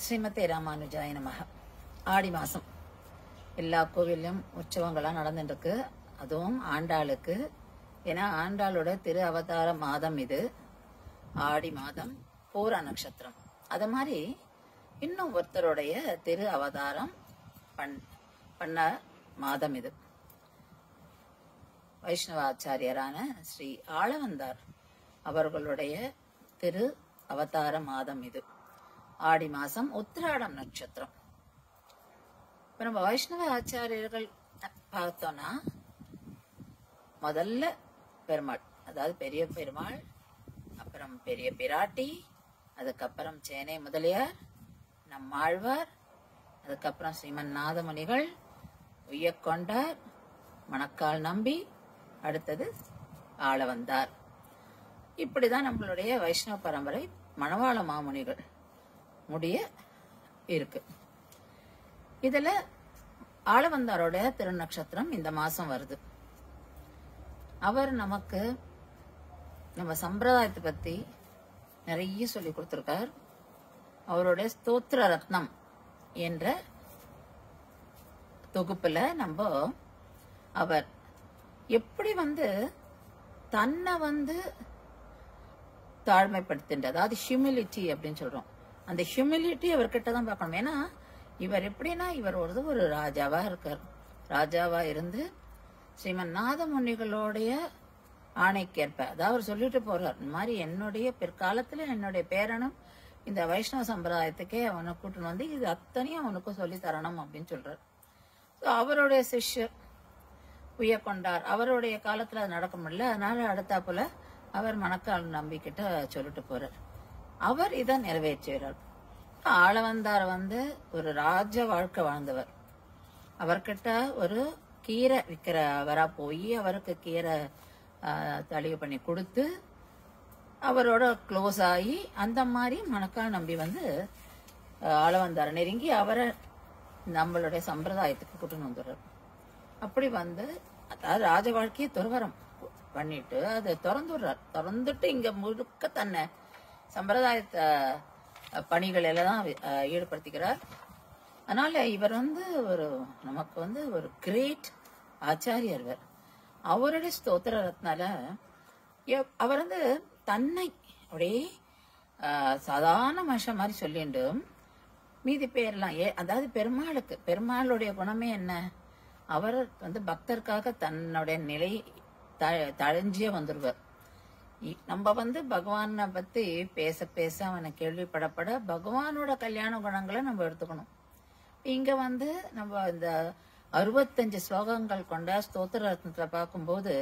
ஸ்ரீமதே ராமானுஜாய நமஹ. ஆடி மாசம் எல்லா கோவிலும் உற்சவங்கள்லாம் நடந்துட்டு இருக்கு. அதுவும் ஆண்டாளுக்கு, ஏன்னா ஆண்டாளோட திரு அவதார மாதம் இது. ஆடி மாதம் பூர நட்சத்திரம். அத மாதிரி இன்னும் ஒருத்தருடைய திரு அவதாரம் பண்ண மாதம் இது. வைஷ்ணவாச்சாரியரான ஸ்ரீ ஆளவந்தார் அவர்களுடைய திரு அவதார மாதம் இது. ஆடி மாசம் உத்திராடம் நட்சத்திரம். இப்ப நம்ம வைஷ்ணவ ஆச்சாரியர்கள் பார்த்தோம்னா, முதல்ல பெருமாள், அதாவது பெரிய பெருமாள், அப்புறம் பெரிய பிராட்டி, அதுக்கப்புறம் சேனை முதலியார், நம்மாழ்வார், அதுக்கப்புறம் ஸ்ரீமன் நாதமுனிகள், உய்யக்கொண்டார், மணக்கால் நம்பி, அடுத்தது ஆளவந்தார். இப்படிதான் நம்மளுடைய வைஷ்ணவ பரம்பரை மணவாள மாமுனிகள் முடிய இருக்கு. இதுல ஆளவந்தாரோட திருநக்ஷத்திரம் இந்த மாசம் வருது. அவர் நமக்கு நம்ம சம்பிரதாயத்தை பத்தி நிறைய சொல்லி கொடுத்திருக்கார். அவருடைய ஸ்தோத்திர ரத்னம் என்ற தொகுப்புல நம்ம அவர் எப்படி தன்னை தாழ்மைப்படுத்தின்ற, அதாவது ஹியூமிலிட்டி அப்படின்னு சொல்றோம். அந்த ஹியூமிலிட்டி அவர்கிட்ட தான் பார்க்கணும். ஏன்னா இவர் எப்படின்னா, இவர் ஒரு ராஜாவா இருக்கார். ராஜாவா இருந்து ஸ்ரீமன் நாதமுனிகளுடைய ஆணைக்கேற்ப, அதாவது அவர் சொல்லிட்டு போறார், இந்த மாதிரி என்னுடைய பிற்காலத்துல என்னுடைய பேரனும் இந்த வைஷ்ணவ சம்பிரதாயத்துக்கே அவனை கூட்டணும் வந்து இது அத்தனையும் அவனுக்கும் சொல்லி தரணும் அப்படின்னு சொல்றார். அவருடைய சிஷ்யர் உய்யக்கொண்டார், அவருடைய காலத்துல அது நடக்க முடியல. அதனால அடுத்தாப்புல அவர் மணக்கால் நம்பிக்கிட்ட சொல்லிட்டு போறார். அவர் இதை நிறைவேற்றுகிறார். ஆளவந்தார் ஒரு ராஜ வாழ்க்கை வாழ்ந்தவர். அவர்கிட்ட ஒரு கீரை விற்கிறவரா போய் அவருக்கு கீரை தளிகை பண்ணி கொடுத்து அவரோட க்ளோஸ் ஆகி அந்த மாதிரி மணக்கால் நம்பி ஆளவந்தார நெருங்கி அவரை நம்மளுடைய சம்பிரதாயத்துக்கு கூட்டின்னு வந்துடுறார். அப்படி அதாவது ராஜ வாழ்க்கையை துறவரம் பண்ணிட்டு அதை திறந்துட்டு இங்க முழுக்க தன்னை சம்பிரதாயத்தை பணிகள் எல்லாம் ஈடுபடுத்திக்கிறார். அதனால இவர் நமக்கு ஒரு கிரேட் ஆச்சாரியர். அவருடைய ஸ்தோத்திர ரத்னால அவர் தன்னை அப்படியே சாதாரண மனுஷன் மாதிரி சொல்லிட்டு மீதி பேர்லாம் அதாவது பெருமாளுடைய குணமே என்ன, அவர் பக்தருக்காக தன்னுடைய நிலை தழைஞ்சியே வந்துருவார். நம்ம பகவானை பத்தி பேச பேச அவனை கேள்விப்படப்பட பகவானோட கல்யாண குணங்களை நம்ம எடுத்துக்கணும். இங்க நம்ம இந்த 65 ஸ்லோகங்கள் கொண்ட ஸ்தோத்திர ரத்னத்துல பார்க்கும்போது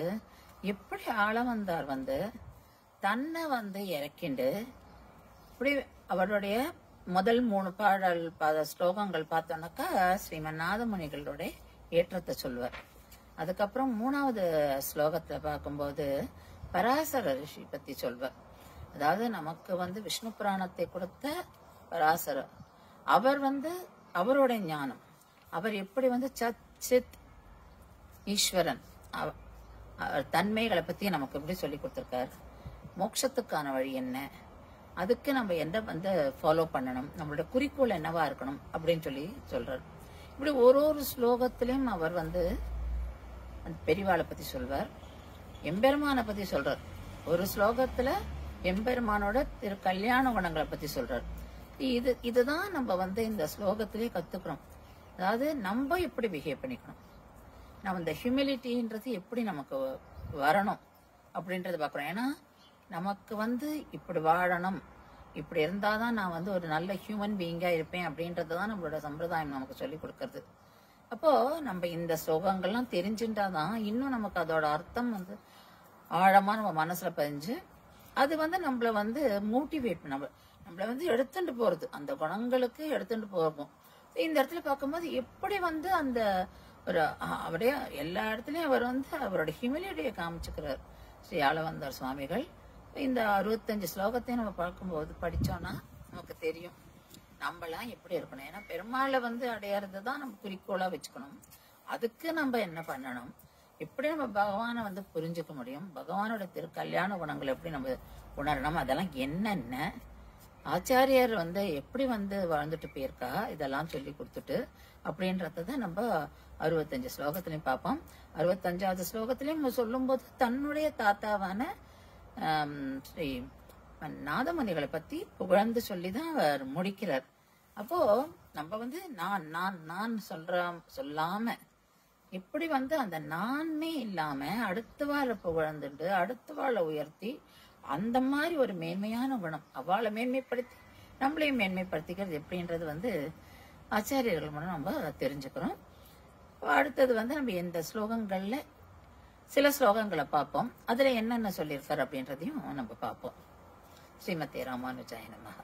எப்படி ஆளவந்தார் தன்னை இறக்கிண்டு இப்படி அவருடைய முதல் 3 ஸ்லோகங்கள் பார்த்தோம்னாக்கா ஸ்ரீமன் நாதமுனிகளுடைய ஏற்றத்தை சொல்வார். அதுக்கப்புறம் 3வது ஸ்லோகத்துல பார்க்கும்போது பராசர ரிஷி பத்தி சொல்வார். அதாவது நமக்கு விஷ்ணு புராணத்தை கொடுத்த பராசரர். அவர் அவருடைய ஞானம், அவர் எப்படி சத் சித் ஈஸ்வரன் தன்மைகளை பத்தி நமக்கு எப்படி சொல்லி கொடுத்திருக்காரு. மோட்சத்துக்கான வழி என்ன, அதுக்கு நம்ம என்ன ஃபாலோ பண்ணணும், நம்மளோட குறிக்கோள் என்னவா இருக்கணும் அப்படின்னு சொல்லி சொல்றாரு. இப்படி ஒரு ஸ்லோகத்திலையும் அவர் பெரியவாளை பத்தி சொல்வார், எம்பெருமானை பத்தி சொல்றார். ஒரு ஸ்லோகத்துல எம்பெருமானோட திரு கல்யாண குணங்களை பத்தி சொல்றார். இதுதான் நம்ம இந்த ஸ்லோகத்திலே கத்துக்கிறோம். அதாவது நம்ம எப்படி பிஹேவ் பண்ணிக்கணும், நம்ம இந்த ஹியூமிலிட்டின்றது எப்படி நமக்கு வரணும் அப்படின்றத பாக்குறோம். ஏன்னா நமக்கு இப்படி வாழணும், இப்படி இருந்தாதான் நான் ஒரு நல்ல ஹியூமன் பீயிங்கா இருப்பேன் அப்படின்றதான் நம்மளோட சம்பிரதாயம் நமக்கு சொல்லி கொடுக்கறது. அப்போ நம்ம இந்த ஸ்லோகங்கள்லாம் தெரிஞ்சுட்டாதான் இன்னும் நமக்கு அதோட அர்த்தம் ஆழமா நம்ம மனசுல பதிஞ்சு அது நம்மள மோட்டிவேட் நம்மள எடுத்துட்டு போறது, அந்த குணங்களுக்கு எடுத்துட்டு போகும். இந்த இடத்துல பார்க்கும்போது எப்படி அந்த ஒரு அப்படியே எல்லா இடத்துலயும் அவர் அவரோட ஹியூமிலிட்டியை காமிச்சுக்கிறார் ஸ்ரீ ஆளவந்தார் சுவாமிகள். இந்த 65 ஸ்லோகத்தையும் நம்ம பார்க்கும்போது படிச்சோம்னா நமக்கு தெரியும் நம்மளாம் எப்படி இருக்கணும். ஏன்னா பெருமாளை அடையறது தான் நம்ம குறிக்கோளா வச்சுக்கணும். அதுக்கு நம்ம என்ன பண்ணணும், எப்படி நம்ம பகவானை புரிஞ்சுக்க முடியும், பகவானோட திரு கல்யாண குணங்களை எப்படி நம்ம உணரணும், அதெல்லாம் என்னென்ன ஆச்சாரியர் எப்படி வாழ்ந்துட்டு போயிருக்கா இதெல்லாம் சொல்லி கொடுத்துட்டு அப்படின்றத நம்ம 65 ஸ்லோகத்திலையும் பார்ப்போம். 65வது ஸ்லோகத்திலையும் சொல்லும் போது தன்னுடைய தாத்தாவான ஸ்ரீ நாதமுனிகளை பத்தி புகழ்ந்து சொல்லிதான் அவர் முடிக்கிறார். அப்போ நம்ம நான் நான் நான் சொல்லாம இப்படி அந்த நானே இல்லாம அடுத்த வாழ புகழ்ந்துட்டு அடுத்த வாழ உயர்த்தி அந்த மாதிரி ஒரு மேன்மையான குணம் அவளை மேன்மைப்படுத்தி நம்மளையும் மேன்மைப்படுத்திக்கிறது எப்படின்றது ஆச்சாரியர்கள் மூலம் நம்ம தெரிஞ்சுக்கிறோம். அடுத்தது நம்ம இந்த ஸ்லோகங்கள்ல சில ஸ்லோகங்களை பார்ப்போம். அதுல என்னென்ன சொல்லியிருக்காரு அப்படின்றதையும் நம்ம பார்ப்போம். ஸ்ரீமதே ராமானுஜாய நமஹ.